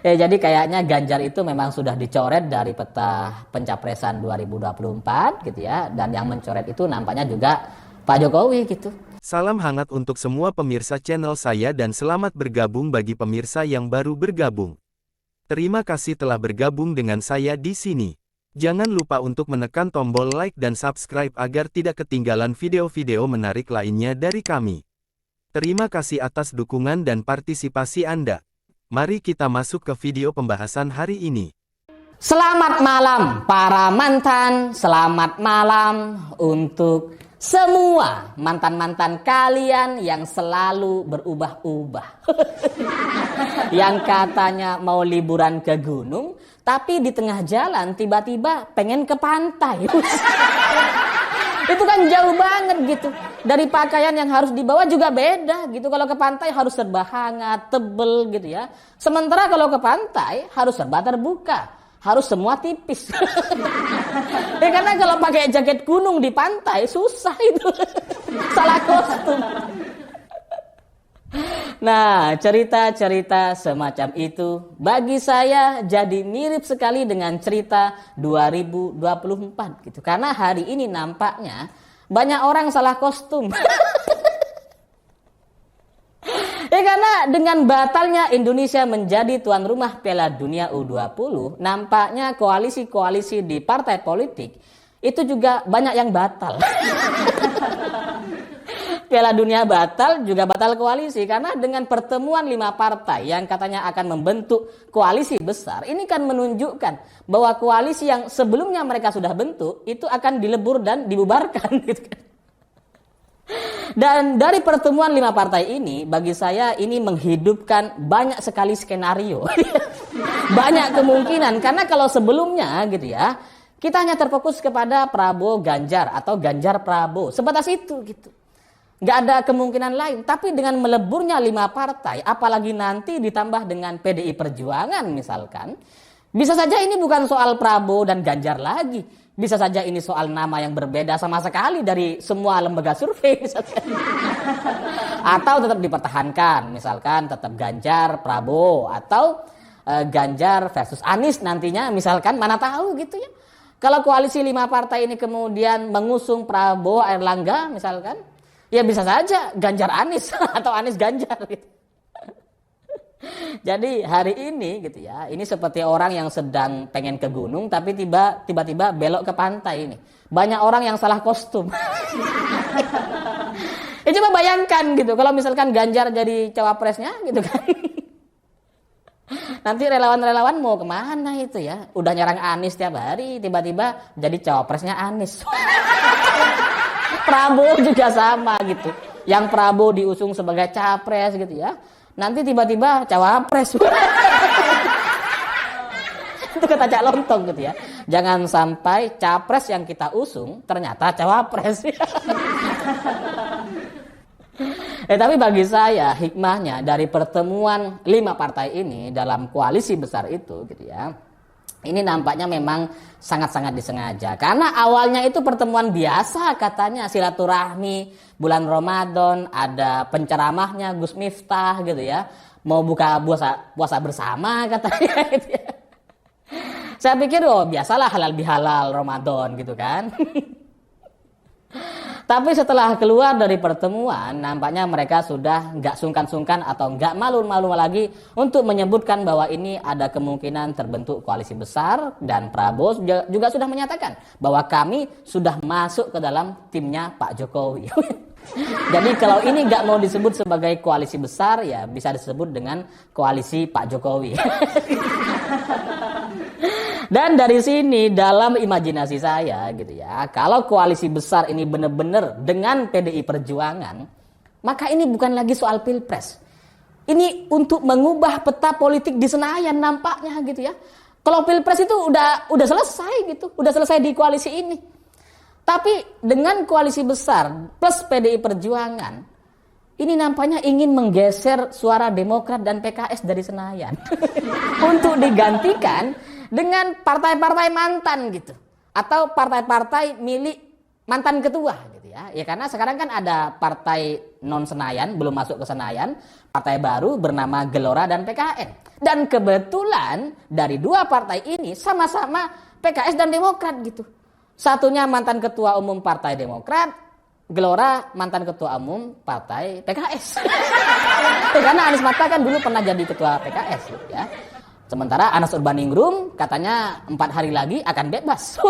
Jadi kayaknya Ganjar itu memang sudah dicoret dari peta pencapresan 2024 gitu ya. Dan yang mencoret itu nampaknya juga Pak Jokowi gitu. Salam hangat untuk semua pemirsa channel saya dan selamat bergabung bagi pemirsa yang baru bergabung. Terima kasih telah bergabung dengan saya di sini. Jangan lupa untuk menekan tombol like dan subscribe agar tidak ketinggalan video-video menarik lainnya dari kami. Terima kasih atas dukungan dan partisipasi Anda. Mari kita masuk ke video pembahasan hari ini. Selamat malam para mantan, selamat malam untuk semua mantan-mantan kalian yang selalu berubah-ubah. Yang katanya mau liburan ke gunung, tapi di tengah jalan tiba-tiba pengen ke pantai. Itu kan jauh banget gitu. Dari pakaian yang harus dibawa juga beda gitu. Kalau ke pantai harus serba hangat, tebel gitu ya. Sementara kalau ke pantai harus serba terbuka. Harus semua tipis. Karena kalau pakai jaket gunung di pantai susah itu. Salah kostum. Nah, cerita-cerita semacam itu bagi saya jadi mirip sekali dengan cerita 2024 gitu. Karena hari ini nampaknya banyak orang salah kostum. Karena dengan batalnya Indonesia menjadi tuan rumah Piala Dunia U20, nampaknya koalisi-koalisi di partai politik itu juga banyak yang batal. Piala Dunia batal, juga batal koalisi. Karena dengan pertemuan 5 partai yang katanya akan membentuk koalisi besar, ini kan menunjukkan bahwa koalisi yang sebelumnya mereka sudah bentuk, itu akan dilebur dan dibubarkan. Gitu kan. Dan dari pertemuan 5 partai ini, bagi saya ini menghidupkan banyak sekali skenario. Banyak kemungkinan. Karena kalau sebelumnya gitu ya, kita hanya terfokus kepada Prabowo Ganjar atau Ganjar Prabowo. Sebatas itu gitu. Nggak ada kemungkinan lain. Tapi dengan meleburnya 5 partai, apalagi nanti ditambah dengan PDI Perjuangan misalkan, bisa saja ini bukan soal Prabowo dan Ganjar lagi. Bisa saja ini soal nama yang berbeda sama sekali dari semua lembaga survei misalkan. Atau tetap dipertahankan, misalkan tetap Ganjar, Prabowo, atau Ganjar versus Anies nantinya misalkan, mana tahu gitu ya. Kalau koalisi 5 partai ini kemudian mengusung Prabowo Airlangga misalkan, ya bisa saja Ganjar Anies atau Anies Ganjar gitu. Jadi hari ini gitu ya, ini seperti orang yang sedang pengen ke gunung tapi tiba-tiba belok ke pantai ini. Banyak orang yang salah kostum. Coba bayangkan gitu, kalau misalkan Ganjar jadi cawapresnya gitu kan. Nanti relawan-relawan mau kemana itu ya? Udah nyerang Anies tiap hari, tiba-tiba jadi cawapresnya Anies. Prabowo juga sama gitu. Yang Prabowo diusung sebagai capres gitu ya. Nanti tiba-tiba cawapres. Itu kata Cak Lontong gitu ya. Jangan sampai capres yang kita usung ternyata cawapres. Tapi bagi saya hikmahnya dari pertemuan 5 partai ini dalam koalisi besar itu gitu ya. Ini nampaknya memang sangat-sangat disengaja. Karena awalnya itu pertemuan biasa katanya, silaturahmi bulan Ramadan, ada penceramahnya Gus Miftah gitu ya. Mau buka puasa bersama katanya gitu ya. Saya pikir biasalah halal bihalal Ramadan gitu kan. Tapi setelah keluar dari pertemuan, nampaknya mereka sudah nggak sungkan-sungkan atau nggak malu-malu lagi untuk menyebutkan bahwa ini ada kemungkinan terbentuk koalisi besar. Dan Prabowo juga sudah menyatakan bahwa kami sudah masuk ke dalam timnya Pak Jokowi. Jadi kalau ini nggak mau disebut sebagai koalisi besar, ya bisa disebut dengan koalisi Pak Jokowi. Dan dari sini dalam imajinasi saya gitu ya, kalau koalisi besar ini benar-benar dengan PDI Perjuangan, maka ini bukan lagi soal pilpres. Ini untuk mengubah peta politik di Senayan nampaknya gitu ya. Kalau pilpres itu udah selesai gitu, udah selesai di koalisi ini. Tapi dengan koalisi besar plus PDI Perjuangan, ini nampaknya ingin menggeser suara Demokrat dan PKS dari Senayan untuk digantikan dengan partai-partai mantan gitu, atau partai-partai milik mantan ketua gitu ya. ya. Ya karena sekarang kan ada partai non Senayan belum masuk ke Senayan, partai baru bernama Gelora dan PKN. Dan kebetulan dari dua partai ini sama-sama PKS dan Demokrat gitu. Satunya mantan ketua umum Partai Demokrat, Gelora mantan ketua umum Partai PKS. Karena Anies Mata kan dulu pernah jadi ketua PKS gitu ya. Sementara Anas Urbaningrum katanya 4 hari lagi akan bebas.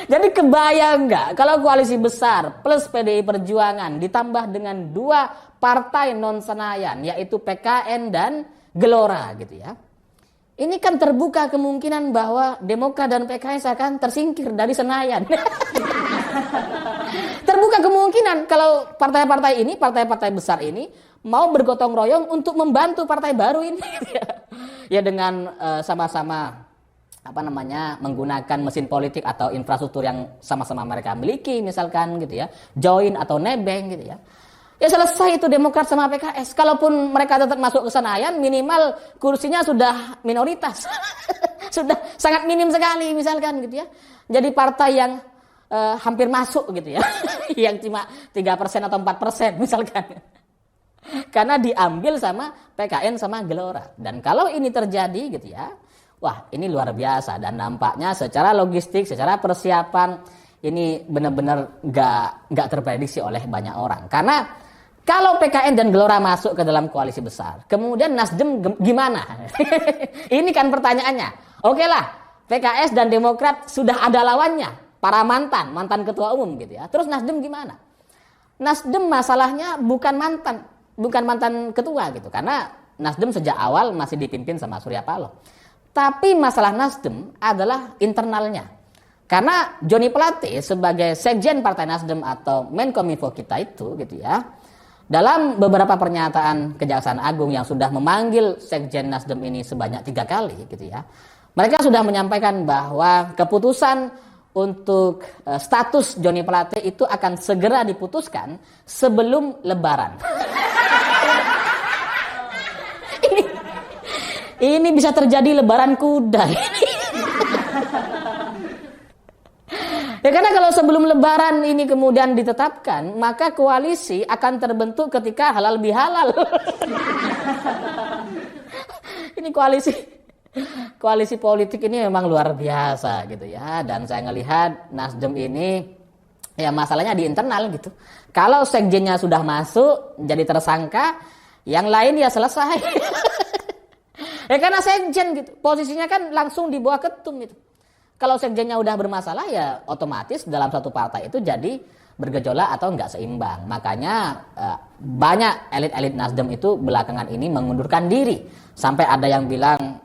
Jadi kebayang nggak kalau koalisi besar plus PDI Perjuangan ditambah dengan dua partai non Senayan yaitu PKN dan Gelora gitu ya. Ini kan terbuka kemungkinan bahwa Demokrat dan PKS akan tersingkir dari Senayan. Terbuka kemungkinan kalau partai-partai ini, partai-partai besar ini mau bergotong royong untuk membantu partai baru ini. Ya dengan sama-sama menggunakan mesin politik atau infrastruktur yang sama-sama mereka miliki misalkan gitu ya, join atau nebeng gitu ya. Ya selesai itu Demokrat sama PKS. Kalaupun mereka tetap masuk ke Senayan, minimal kursinya sudah minoritas. Sudah sangat minim sekali misalkan gitu ya. Jadi partai yang hampir masuk gitu ya. Yang cuma 3% atau 4% misalkan. Karena diambil sama PKN sama Gelora. Dan kalau ini terjadi gitu ya, wah ini luar biasa. Dan nampaknya secara logistik, secara persiapan ini benar-benar nggak terprediksi oleh banyak orang. Karena kalau PKN dan Gelora masuk ke dalam koalisi besar, kemudian Nasdem gimana? Ini kan pertanyaannya. Oke lah, PKS dan Demokrat sudah ada lawannya, para mantan ketua umum gitu ya. Terus Nasdem gimana? Nasdem masalahnya bukan mantan ketua gitu, karena Nasdem sejak awal masih dipimpin sama Surya Paloh. Tapi masalah Nasdem adalah internalnya. Karena Joni Plate sebagai sekjen Partai Nasdem atau Menkominfo kita itu gitu ya, dalam beberapa pernyataan Kejaksaan Agung yang sudah memanggil sekjen Nasdem ini sebanyak 3 kali gitu ya, mereka sudah menyampaikan bahwa keputusan untuk status Joni Plate itu akan segera diputuskan sebelum Lebaran. Ini bisa terjadi Lebaran kuda. Ya karena kalau sebelum Lebaran ini kemudian ditetapkan, maka koalisi akan terbentuk ketika halal bihalal. Ini koalisi politik ini memang luar biasa gitu ya. Dan saya ngelihat Nasdem ini ya masalahnya di internal gitu. Kalau sekjennya sudah masuk jadi tersangka, yang lain ya selesai. Ya karena sekjen gitu, posisinya kan langsung di bawah ketum gitu. Kalau sekjennya udah bermasalah ya otomatis dalam satu partai itu jadi bergejolak atau nggak seimbang. Makanya banyak elit-elit Nasdem itu belakangan ini mengundurkan diri. Sampai ada yang bilang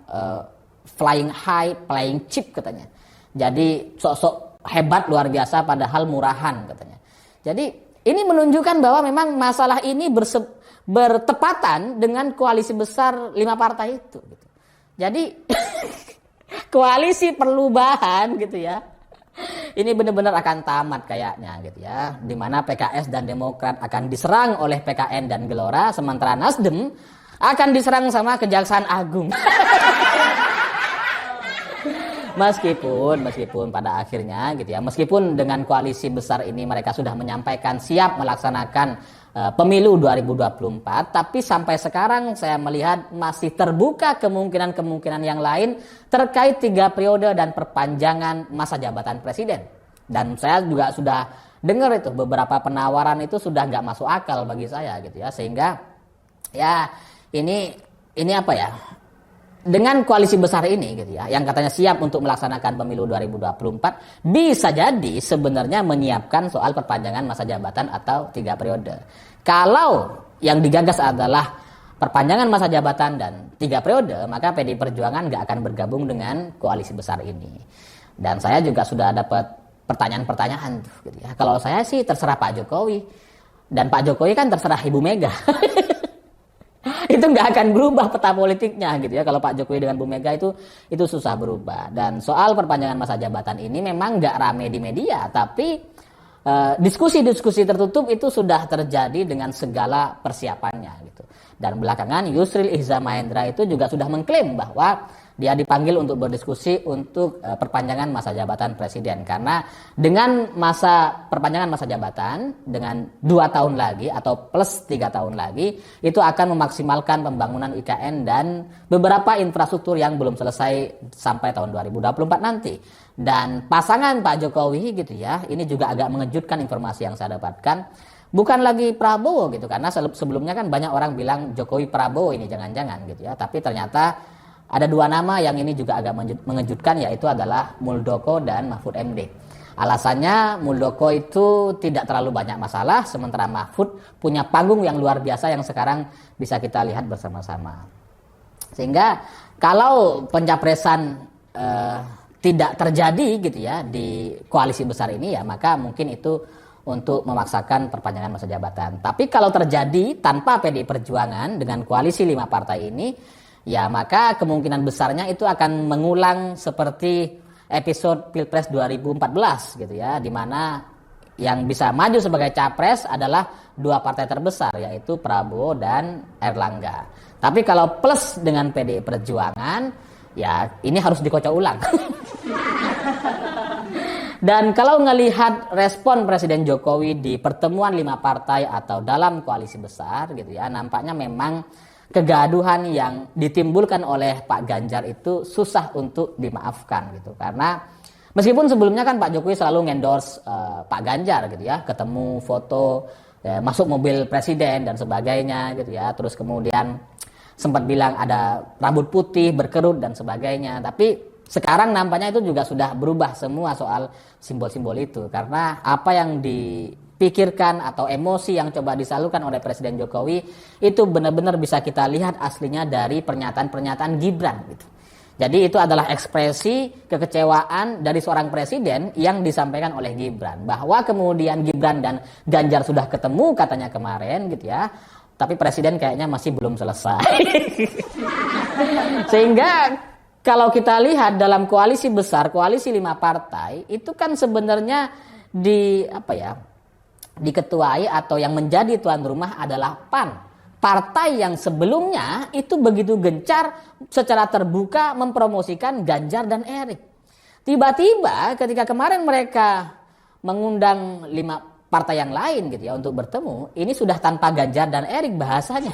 flying high, playing cheap katanya. Jadi sok-sok hebat luar biasa padahal murahan katanya. Jadi ini menunjukkan bahwa memang masalah ini bertepatan dengan koalisi besar 5 partai itu. Gitu. Jadi koalisi perubahan gitu ya. Ini benar-benar akan tamat kayaknya gitu ya. Di mana PKS dan Demokrat akan diserang oleh PKN dan Gelora, sementara Nasdem akan diserang sama Kejaksaan Agung. Meskipun pada akhirnya gitu ya, meskipun dengan koalisi besar ini mereka sudah menyampaikan siap melaksanakan pemilu 2024, tapi sampai sekarang saya melihat masih terbuka kemungkinan-kemungkinan yang lain terkait 3 periode dan perpanjangan masa jabatan presiden. Dan saya juga sudah dengar itu beberapa penawaran itu sudah nggak masuk akal bagi saya gitu ya, sehingga ya ini apa ya, dengan koalisi besar ini gitu ya, yang katanya siap untuk melaksanakan pemilu 2024, bisa jadi sebenarnya menyiapkan soal perpanjangan masa jabatan atau 3 periode. Kalau yang digagas adalah perpanjangan masa jabatan dan 3 periode, maka PDI Perjuangan nggak akan bergabung dengan koalisi besar ini. Dan saya juga sudah dapat pertanyaan-pertanyaan tuh gitu ya. Kalau saya sih terserah Pak Jokowi, dan Pak Jokowi kan terserah Ibu Mega. Itu nggak akan berubah peta politiknya gitu ya. Kalau Pak Jokowi dengan Bu Mega itu susah berubah. Dan soal perpanjangan masa jabatan ini memang nggak rame di media, tapi diskusi-diskusi tertutup itu sudah terjadi dengan segala persiapannya gitu. Dan belakangan Yusril Iza Mahendra itu juga sudah mengklaim bahwa dia dipanggil untuk berdiskusi untuk perpanjangan masa jabatan presiden. Karena dengan perpanjangan masa jabatan dengan 2 tahun lagi atau plus 3 tahun lagi, itu akan memaksimalkan pembangunan IKN dan beberapa infrastruktur yang belum selesai sampai tahun 2024 nanti. Dan pasangan Pak Jokowi gitu ya, ini juga agak mengejutkan informasi yang saya dapatkan. Bukan lagi Prabowo gitu, karena sebelumnya kan banyak orang bilang Jokowi Prabowo ini jangan-jangan gitu ya. Tapi ternyata ada 2 nama yang ini juga agak mengejutkan, yaitu adalah Muldoko dan Mahfud MD. Alasannya Muldoko itu tidak terlalu banyak masalah, sementara Mahfud punya panggung yang luar biasa yang sekarang bisa kita lihat bersama-sama. Sehingga kalau pencapresan tidak terjadi gitu ya di koalisi besar ini ya, maka mungkin itu untuk memaksakan perpanjangan masa jabatan. Tapi kalau terjadi tanpa PDI Perjuangan dengan koalisi 5 partai ini, ya maka kemungkinan besarnya itu akan mengulang seperti episode Pilpres 2014 gitu ya, di mana yang bisa maju sebagai capres adalah 2 partai terbesar, yaitu Prabowo dan Erlangga. Tapi kalau plus dengan PDI Perjuangan, ya ini harus dikocok ulang. Dan kalau ngelihat respon Presiden Jokowi di pertemuan 5 partai atau dalam koalisi besar gitu ya, nampaknya memang kegaduhan yang ditimbulkan oleh Pak Ganjar itu susah untuk dimaafkan gitu. Karena meskipun sebelumnya kan Pak Jokowi selalu endorse Pak Ganjar gitu ya, ketemu foto, masuk mobil presiden dan sebagainya gitu ya. Terus kemudian sempat bilang ada rambut putih, berkerut dan sebagainya. Tapi sekarang nampaknya itu juga sudah berubah semua soal simbol-simbol itu. Karena apa yang dipikirkan atau emosi yang coba disalurkan oleh Presiden Jokowi itu benar-benar bisa kita lihat aslinya dari pernyataan-pernyataan Gibran gitu. Jadi itu adalah ekspresi kekecewaan dari seorang presiden yang disampaikan oleh Gibran. Bahwa kemudian Gibran dan Ganjar sudah ketemu katanya kemarin gitu ya. Tapi presiden kayaknya masih belum selesai. Sehingga kalau kita lihat dalam koalisi besar, koalisi 5 partai, itu kan sebenarnya diketuai atau yang menjadi tuan rumah adalah PAN. Partai yang sebelumnya itu begitu gencar secara terbuka mempromosikan Ganjar dan Erik. Tiba-tiba ketika kemarin mereka mengundang 5 partai yang lain gitu ya untuk bertemu, ini sudah tanpa Ganjar dan Erik bahasanya.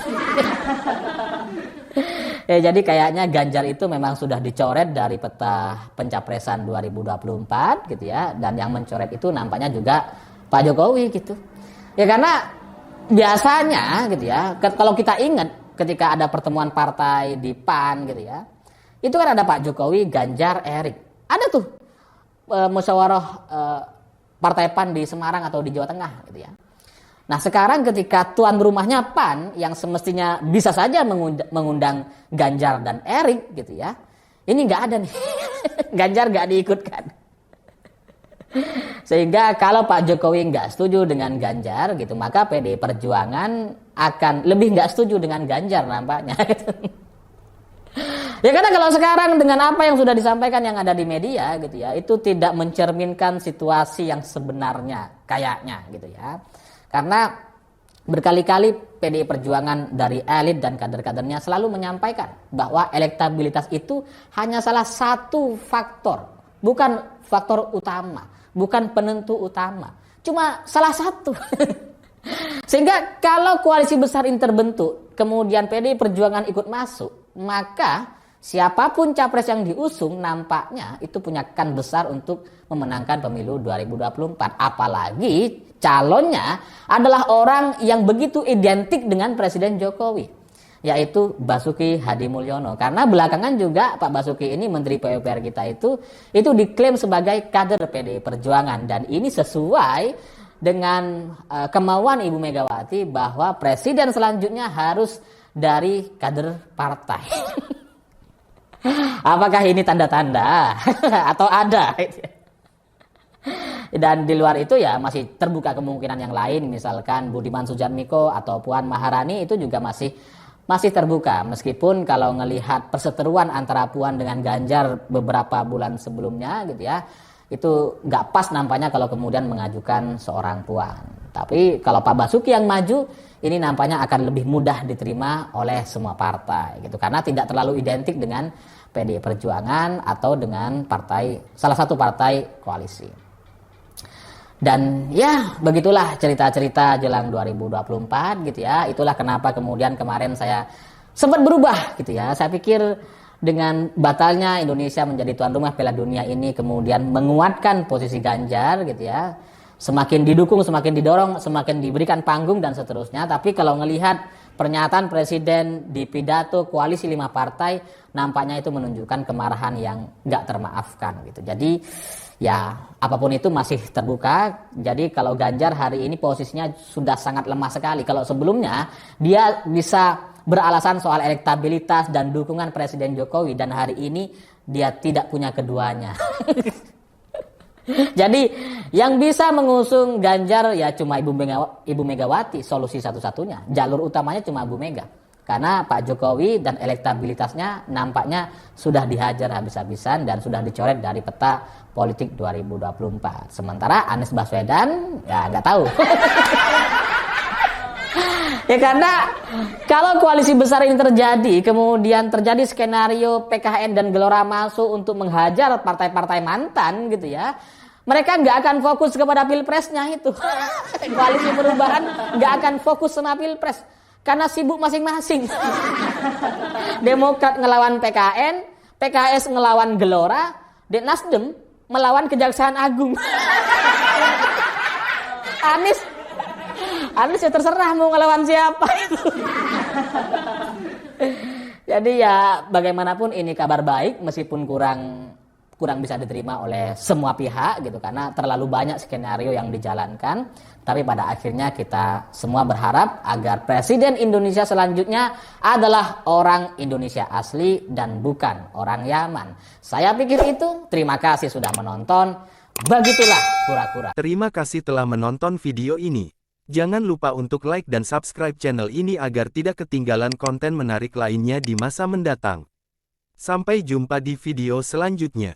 Ya, jadi kayaknya Ganjar itu memang sudah dicoret dari peta pencapresan 2024 gitu ya, dan yang mencoret itu nampaknya juga Pak Jokowi gitu. Ya karena biasanya gitu ya, kalau kita ingat ketika ada pertemuan partai di PAN gitu ya, itu kan ada Pak Jokowi, Ganjar, Erik. Ada tuh musyawarah partai PAN di Semarang atau di Jawa Tengah gitu ya. Nah sekarang ketika tuan rumahnya PAN yang semestinya bisa saja mengundang Ganjar dan Erik gitu ya, ini nggak ada nih. Ganjar nggak diikutkan. Sehingga kalau Pak Jokowi nggak setuju dengan Ganjar gitu, maka PDI Perjuangan akan lebih nggak setuju dengan Ganjar nampaknya. Ya karena kalau sekarang dengan apa yang sudah disampaikan yang ada di media gitu ya, itu tidak mencerminkan situasi yang sebenarnya kayaknya gitu ya. Karena berkali-kali PDI Perjuangan dari elit dan kader-kadernya selalu menyampaikan bahwa elektabilitas itu hanya salah satu faktor, bukan faktor utama, bukan penentu utama, cuma salah satu. Sehingga kalau koalisi besar ini terbentuk, kemudian PDI Perjuangan ikut masuk, maka siapapun capres yang diusung nampaknya itu punya kan besar untuk memenangkan pemilu 2024. Apalagi calonnya adalah orang yang begitu identik dengan Presiden Jokowi, yaitu Basuki Hadimulyono. Karena belakangan juga Pak Basuki ini Menteri PUPR kita itu diklaim sebagai kader PDI Perjuangan. Dan ini sesuai dengan kemauan Ibu Megawati bahwa presiden selanjutnya harus dari kader partai. Apakah ini tanda-tanda atau ada? Dan di luar itu ya masih terbuka kemungkinan yang lain, misalkan Budiman Sujatmiko atau Puan Maharani itu juga masih terbuka. Meskipun kalau ngelihat perseteruan antara Puan dengan Ganjar beberapa bulan sebelumnya gitu ya, itu nggak pas nampaknya kalau kemudian mengajukan seorang Puan. Tapi kalau Pak Basuki yang maju, ini nampaknya akan lebih mudah diterima oleh semua partai gitu, karena tidak terlalu identik dengan PDI Perjuangan atau dengan salah satu partai koalisi. Dan ya begitulah cerita-cerita jelang 2024 gitu ya. Itulah kenapa kemudian kemarin saya sempat berubah gitu ya. Saya pikir dengan batalnya Indonesia menjadi tuan rumah Piala Dunia ini kemudian menguatkan posisi Ganjar gitu ya. Semakin didukung, semakin didorong, semakin diberikan panggung dan seterusnya. Tapi kalau melihat pernyataan Presiden di pidato koalisi 5 partai, nampaknya itu menunjukkan kemarahan yang nggak termaafkan gitu. Jadi ya apapun itu masih terbuka. Jadi kalau Ganjar hari ini posisinya sudah sangat lemah sekali. Kalau sebelumnya dia bisa beralasan soal elektabilitas dan dukungan Presiden Jokowi, dan hari ini dia tidak punya keduanya. Jadi yang bisa mengusung Ganjar ya cuma Ibu Megawati, solusi satu-satunya. Jalur utamanya cuma Ibu Mega. Karena Pak Jokowi dan elektabilitasnya nampaknya sudah dihajar habis-habisan dan sudah dicoret dari peta politik 2024. Sementara Anies Baswedan ya nggak tahu. Ya karena kalau koalisi besar ini terjadi, kemudian terjadi skenario PKN dan Gelora masuk untuk menghajar partai-partai mantan gitu ya, mereka nggak akan fokus kepada pilpresnya itu. Koalisi perubahan nggak akan fokus sama pilpres karena sibuk masing-masing. Demokrat ngelawan PKN, PKS ngelawan Gelora, dan Nasdem melawan Kejaksaan Agung. Anies ya terserah mau ngelawan siapa itu. Jadi ya bagaimanapun ini kabar baik meskipun kurang bisa diterima oleh semua pihak gitu karena terlalu banyak skenario yang dijalankan. Tapi pada akhirnya kita semua berharap agar Presiden Indonesia selanjutnya adalah orang Indonesia asli dan bukan orang Yaman. Saya pikir itu. Terima kasih sudah menonton. Begitulah kura-kura. Terima kasih telah menonton video ini. Jangan lupa untuk like dan subscribe channel ini agar tidak ketinggalan konten menarik lainnya di masa mendatang. Sampai jumpa di video selanjutnya.